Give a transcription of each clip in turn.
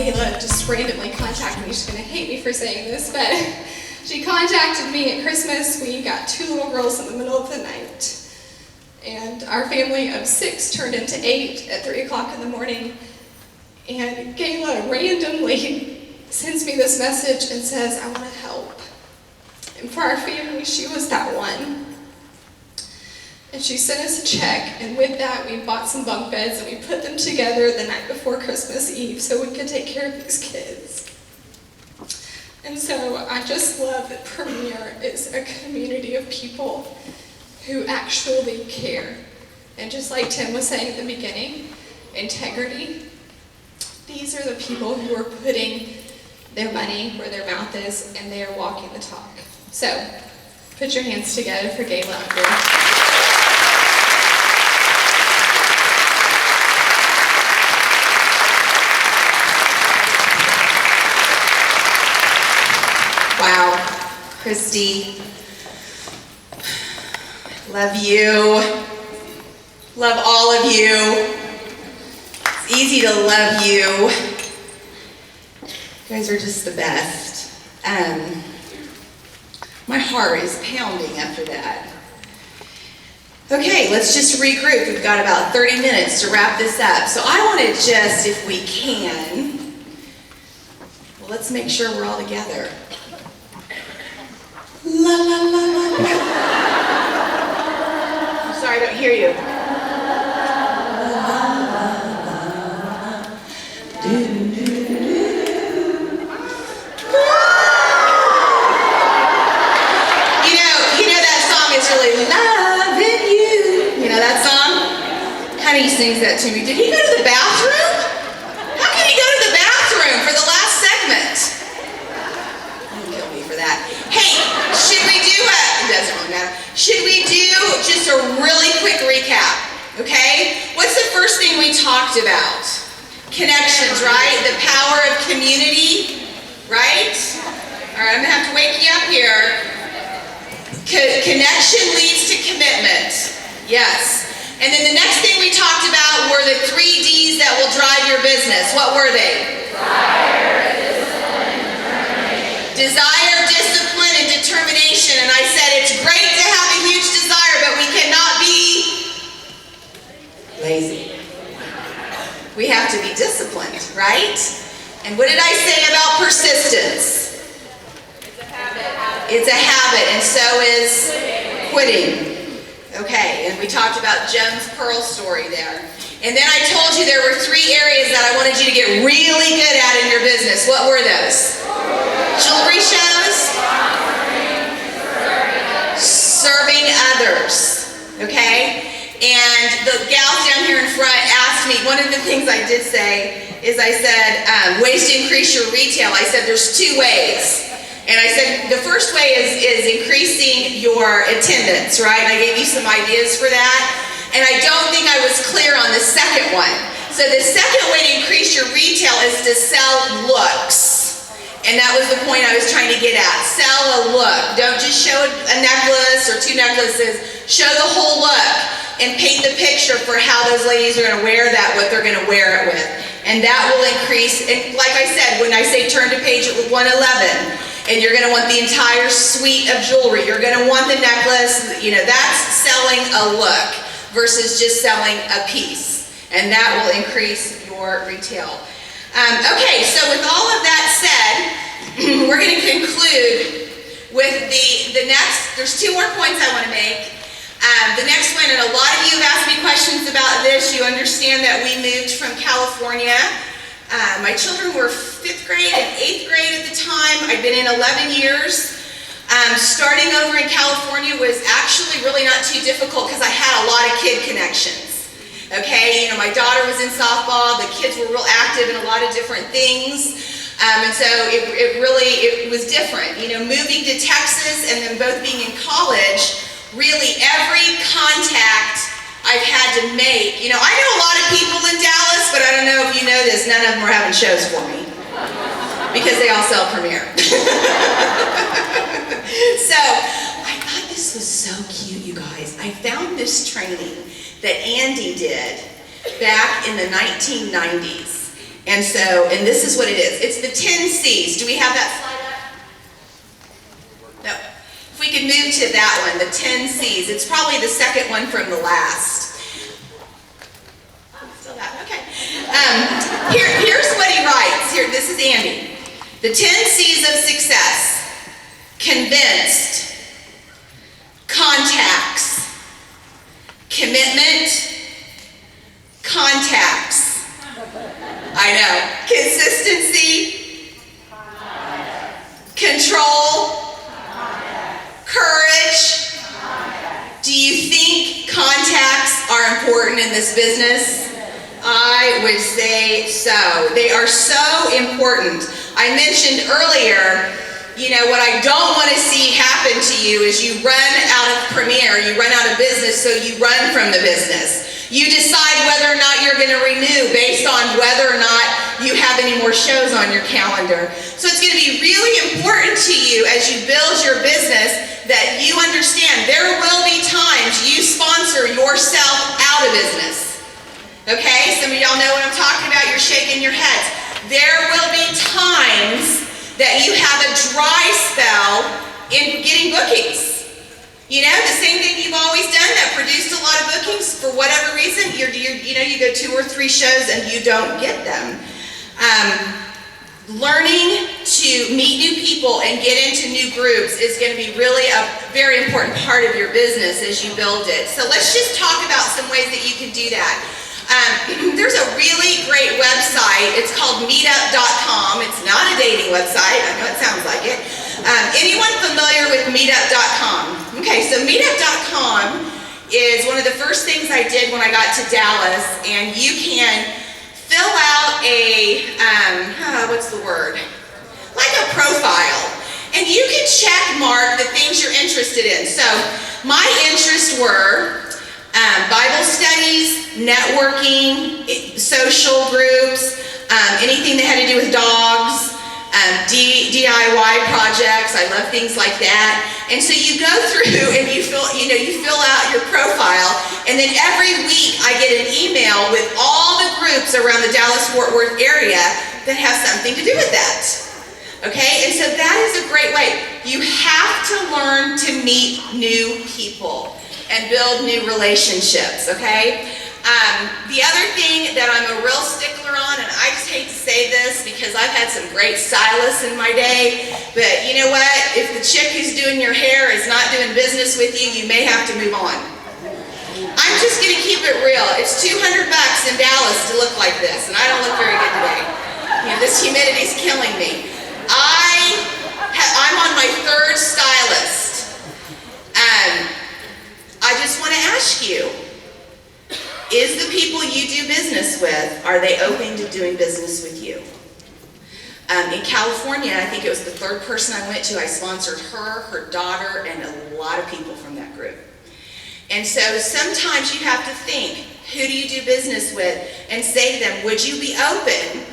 Gayla just randomly contacted me. She's going to hate me for saying this, but she contacted me at Christmas. We got 2 little girls in the middle of the night. And our family of 6 turned into 8 at 3 o'clock in the morning. And Gayla randomly sends me this message and says, I want to help. And for our family, she was that one. And she sent us a check, and with that, we bought some bunk beds, and we put them together the night before Christmas Eve so we could take care of these kids. And so I just love that Premier is a community of people who actually care. And just like Tim was saying at the beginning, integrity. These are the people who are putting their money where their mouth is, and they are walking the talk. So, put your hands together for Gayla Ungerer. Wow, Christy, love you, love all of you. It's easy to love you. You guys are just the best. My heart is pounding after that. Okay, let's just regroup. We've got about 30 minutes to wrap this up. So I want to just, if we can, well, let's make sure we're all together. La la la la la. I'm sorry, I don't hear you. You know that song is really loving you. You know that song? Honey sings that to me. Did he go to the bathroom? How can he go to the bathroom for the last segment? Don't kill me for that. Hey, should we do it doesn't really matter. Should we do just a really quick recap? Okay? What's the first thing we talked about? Connections, right? The power of community, right? All right, I'm gonna have to wake you up here. Connection leads to commitment. Yes. And then the next thing we talked about were the 3 Ds that will drive your business. What were they? Desire, discipline, and determination. And I said it's great to have a huge desire, but we cannot be lazy. We have to be disciplined, right? And what did I say about persistence? It's a habit, and so is quitting. Okay, and we talked about Jem's Pearl story there. And then I told you there were 3 areas that I wanted you to get really good at in your business. What were those? Jewelry shows? Serving others. Okay? And the gals down here in front asked me, one of the things I did say is I said, ways to increase your retail. I said there's 2 ways. And I said the first way is increasing your attendance, right? And I gave you some ideas for that. And I don't think I was clear on the second one. So the second way to increase your retail is to sell looks. And that was the point I was trying to get at. Sell a look. Don't just show a necklace or 2 necklaces. Show the whole look and paint the picture for how those ladies are going to wear that, what they're going to wear it with. And that will increase. And like I said, when I say turn to page 111, and you're going to want the entire suite of jewelry. You're going to want the necklace. You know, that's selling a look versus just selling a piece. And that will increase your retail. Okay, so with all of that said, we're going to conclude with the next, there's 2 more points I want to make. The next one, and a lot of you have asked me questions about this. You understand that we moved from California. My children were 5th grade and 8th grade at the time. I'd been in 11 years. Starting over in California was actually really not too difficult because I had a lot of kid connections. Okay, you know, my daughter was in softball. The kids were real active in a lot of different things. And so it was different. You know, moving to Texas and then both being in college, really every contact I've had to make. You know, I know a lot of people in Dallas, but I don't know if you know this, none of them are having shows for me because they all sell Premier. So I thought this was so cute, you guys. I found this training that Andy did back in the 1990s. And this is what it is. It's the 10 C's. Do we have that slide up? No. If we could move to that one, the 10 C's. It's probably the second one from the last. Oh, still that, okay. Here's what he writes. Here, this is Andy. The 10 C's of success. Convinced. Contacts. Commitment. Contacts. I know. Consistency. Control. Courage. Do you think contacts are important in this business? I would say so. They are so important. I mentioned earlier, what I don't want to see happen to you is you run out of Premier, you run out of business, so you run from the business. You decide whether or not you're going to renew based on whether or not you have any more shows on your calendar. So it's going to be really important to you as you build your business that you understand there will be times you sponsor yourself out of business. Okay? Some of y'all know what I'm talking about. You're shaking your heads. There will be times that you have a dry spell in getting bookings. The same thing you've always done that produced a lot of bookings for whatever reason. You go 2 or 3 shows and you don't get them. Learning to meet new people and get into new groups is going to be really a very important part of your business as you build it. So let's just talk about some ways that you can do that. There's a really great website. It's called meetup.com. It's not a dating website. I know it sounds like it. Anyone familiar with meetup.com? Okay, so meetup.com is one of the first things I did when I got to Dallas, and you can fill out what's the word? Like a profile. And you can check mark the things you're interested in. So my interests were Bible studies, networking, social groups, anything that had to do with dogs, DIY projects. I love things like that. And so you go through and you fill out your profile, and then every week I get an email with all the groups around the Dallas-Fort Worth area that have something to do with that. Okay, and so that is a great way. You have to learn to meet new people and build new relationships, okay? The other thing that I'm a real stickler on, and I just hate to say this because I've had some great stylists in my day, but you know what? If the chick who's doing your hair is not doing business with you, you may have to move on. I'm just gonna keep it real. It's $200 in Dallas to look like this, and I don't look very good today. This humidity's killing me. I'm on my 3rd stylist. I just want to ask you, is the people you do business with, are they open to doing business with you? In California, I think it was the 3rd person I went to, I sponsored her daughter, and a lot of people from that group. And so sometimes you have to think, who do you do business with? And say to them, would you be open?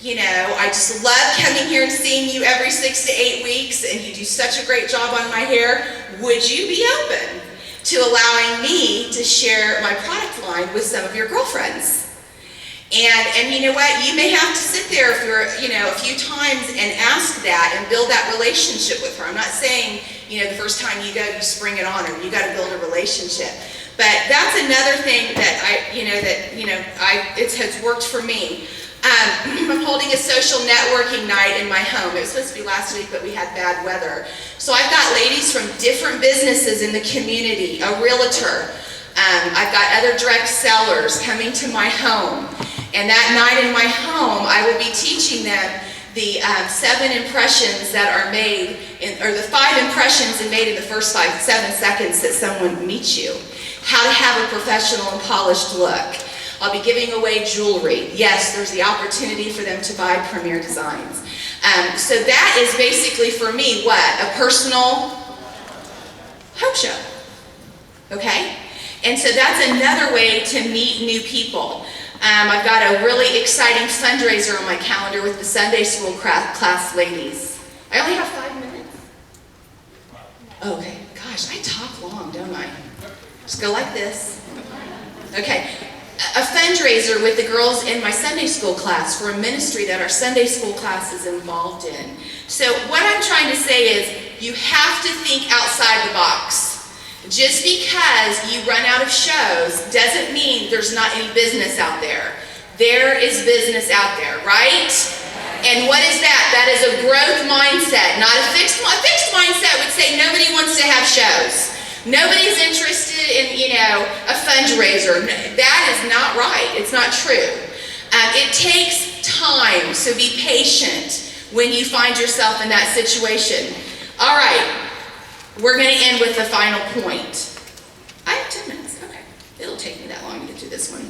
I just love coming here and seeing you every 6 to 8 weeks, and you do such a great job on my hair. Would you be open to allowing me to share my product line with some of your girlfriends? And you know what? You may have to sit there for, a few times and ask that and build that relationship with her. I'm not saying, the first time you go, you spring it on her. You got to build a relationship. But that's another thing that it has worked for me. I'm holding a social networking night in my home. It was supposed to be last week, but we had bad weather. So I've got ladies from different businesses in the community, a realtor. I've got other direct sellers coming to my home. And that night in my home, I will be teaching them the 7 impressions that are made, or the 5 impressions made in the first 7 seconds that someone meets you. How to have a professional and polished look. I'll be giving away jewelry. Yes, there's the opportunity for them to buy Premier Designs. So that is basically for me, what? A personal home show. Okay? And so that's another way to meet new people. I've got a really exciting fundraiser on my calendar with the Sunday school class ladies. I only have 5 minutes. Okay, gosh, I talk long, don't I? Just go like this. Okay. a fundraiser with the girls in my Sunday school class for a ministry that our Sunday school class is involved in. So what I'm trying to say is you have to think outside the box. Just because you run out of shows doesn't mean there's not any business out there. There is business out there, right? And what is that? That is a growth mindset, not a fixed one. A fixed mindset would say nobody wants to have shows. Nobody's interested in, a fundraiser. That is not right. It's not true. It takes time, so be patient when you find yourself in that situation. All right, we're going to end with the final point. I have 10 minutes. Okay, it'll take me that long to get through this one.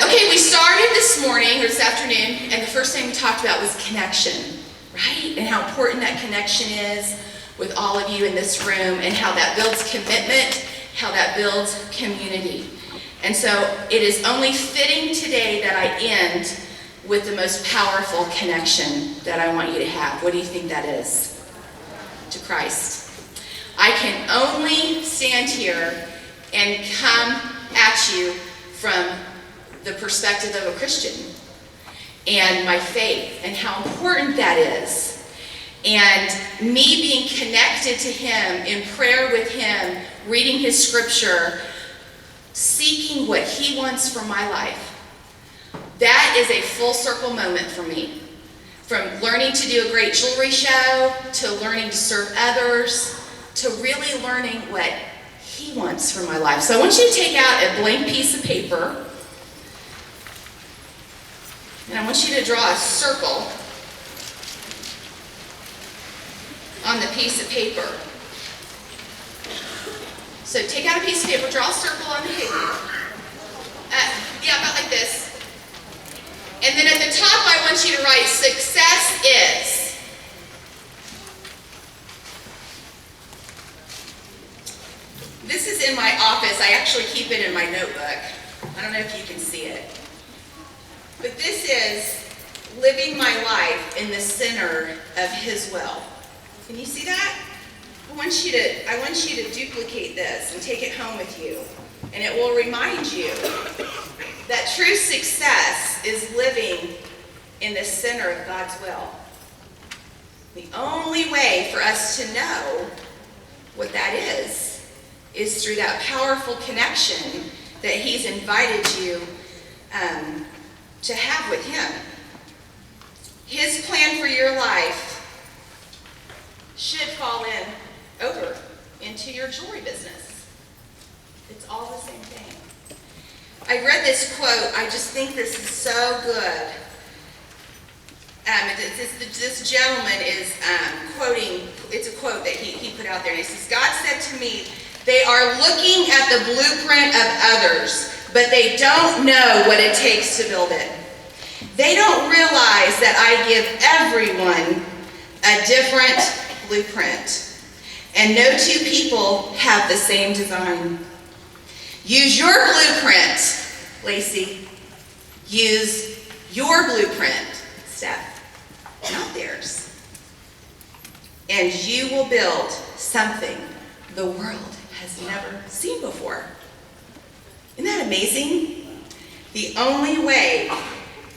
Okay, we started this morning, or this afternoon, and the first thing we talked about was connection, right? And how important that connection is with all of you in this room, and how that builds commitment, how that builds community. And so it is only fitting today that I end with the most powerful connection that I want you to have. What do you think that is? To Christ. I can only stand here and come at you from the perspective of a Christian and my faith and how important that is. And me being connected to Him, in prayer with Him, reading His scripture, seeking what He wants for my life. That is a full circle moment for me. From learning to do a great jewelry show, to learning to serve others, to really learning what He wants for my life. So I want you to take out a blank piece of paper, and I want you to draw a circle on the piece of paper. So take out a piece of paper, draw a circle on the paper. About like this. And then at the top I want you to write success is. This is in my office. I actually keep it in my notebook. I don't know if you can see it. But this is living my life in the center of His will. Can you see that? I want you to duplicate this and take it home with you. And it will remind you that true success is living in the center of God's will. The only way for us to know what that is through that powerful connection that He's invited you to have with Him. His plan for your life should fall over into your jewelry business. It's all the same thing. I read this quote. I just think this is so good. This gentleman is quoting, it's a quote that he put out there, and he says, God said to me, they are looking at the blueprint of others, but they don't know what it takes to build it. They don't realize that I give everyone a different blueprint, and no two people have the same design. Use your blueprint, Lacey. Use your blueprint, Steph, not theirs. And you will build something the world has never seen before. Isn't that amazing? The only way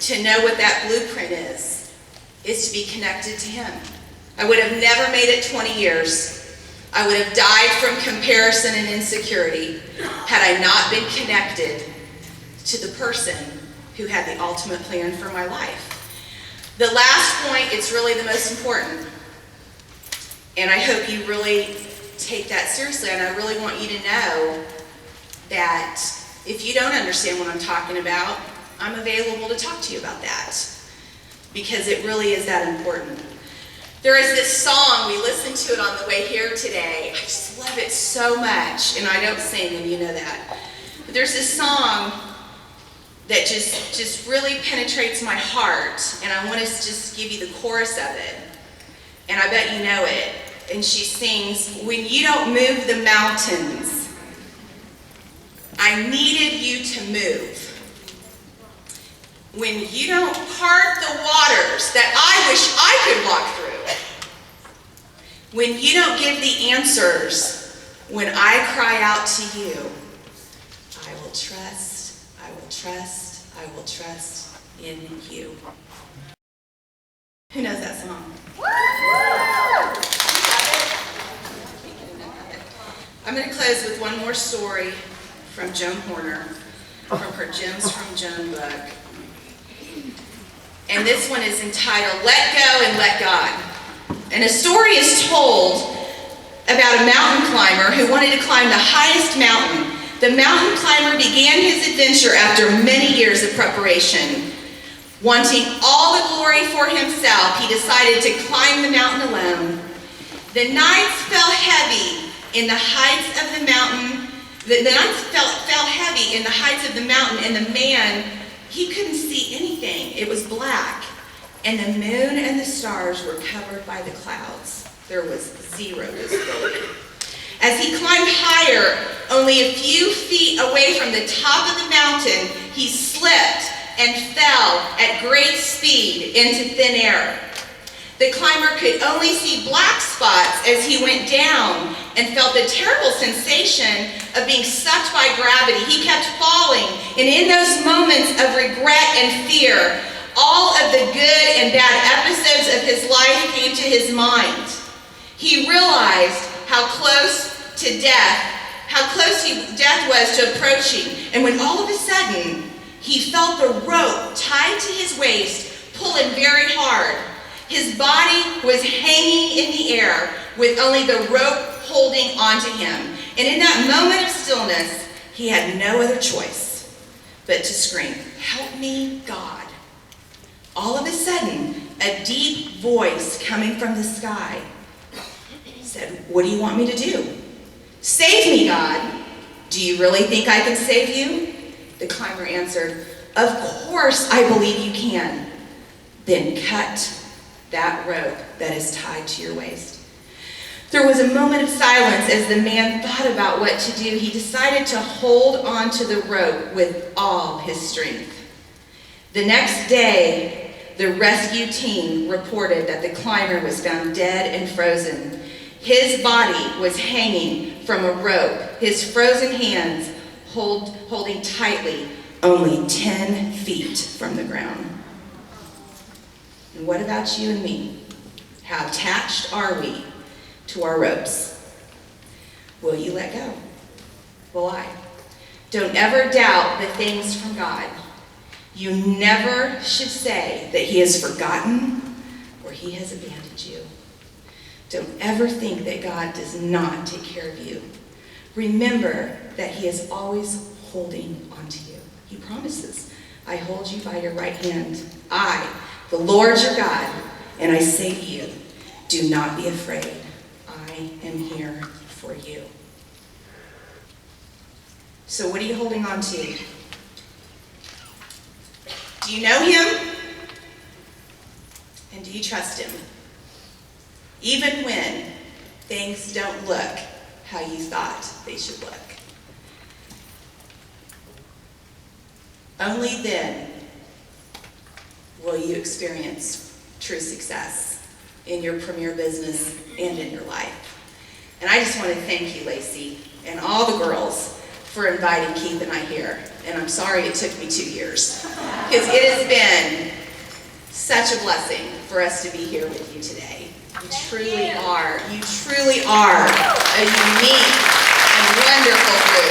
to know what that blueprint is to be connected to Him. I would have never made it 20 years. I would have died from comparison and insecurity had I not been connected to the person who had the ultimate plan for my life. The last point, it's really the most important. And I hope you really take that seriously. And I really want you to know that if you don't understand what I'm talking about, I'm available to talk to you about that. Because it really is that important. There is this song, we listened to it on the way here today. I just love it so much, and I don't sing, and you know that. But there's this song that just really penetrates my heart, and I want to just give you the chorus of it. And I bet you know it. And she sings, when you don't move the mountains, I needed you to move. When you don't part the waters that I wish I could walk through. When you don't give the answers when I cry out to you, I will trust will trust in you. Who knows that song? I'm going to close with one more story from Joan Horner, from her Gems from Joan book. And this one is entitled, Let Go and Let God. And a story is told about a mountain climber who wanted to climb the highest mountain. The mountain climber began his adventure after many years of preparation. Wanting all the glory for himself, he decided to climb the mountain alone. The nights fell heavy in the heights of the mountain. The nights fell heavy in the heights of the mountain, and the man, he couldn't see anything. It was black, and the moon and the stars were covered by the clouds. There was zero visibility. As he climbed higher, only a few feet away from the top of the mountain, he slipped and fell at great speed into thin air. The climber could only see black spots as he went down and felt the terrible sensation of being sucked by gravity. He kept falling, and in those moments of regret and fear, all of the good and bad episodes of his life came to his mind. He realized how close to death, death was to approaching, and when all of a sudden, he felt the rope tied to his waist pulling very hard. His body was hanging in the air with only the rope holding onto him. And in that moment of stillness, he had no other choice but to scream, "Help me, God." All of a sudden, a deep voice coming from the sky said, "What do you want me to do?" "Save me, God." "Do you really think I can save you?" The climber answered, "Of course I believe you can." "Then cut that rope that is tied to your waist." There was a moment of silence as the man thought about what to do. He decided to hold on to the rope with all his strength. The next day, the rescue team reported that the climber was found dead and frozen. His body was hanging from a rope, his frozen hands holding tightly only 10 feet from the ground. And what about you and me? How attached are we to our ropes? Will you let go? Will I? Don't ever doubt the things from God. You never should say that He has forgotten or He has abandoned you. Don't ever think that God does not take care of you. Remember that He is always holding on to you. He promises, "I hold you by your right hand. I, the Lord your God, and I say to you, do not be afraid. I am here for you." So what are you holding on to? Do you know Him? And do you trust Him? Even when things don't look how you thought they should look. Only then will you experience true success in your premier business and in your life. And I just want to thank you, Lacey, and all the girls for inviting Keith and I here. And I'm sorry it took me 2 years, because it has been such a blessing for us to be here with you today. You truly are a unique and wonderful group.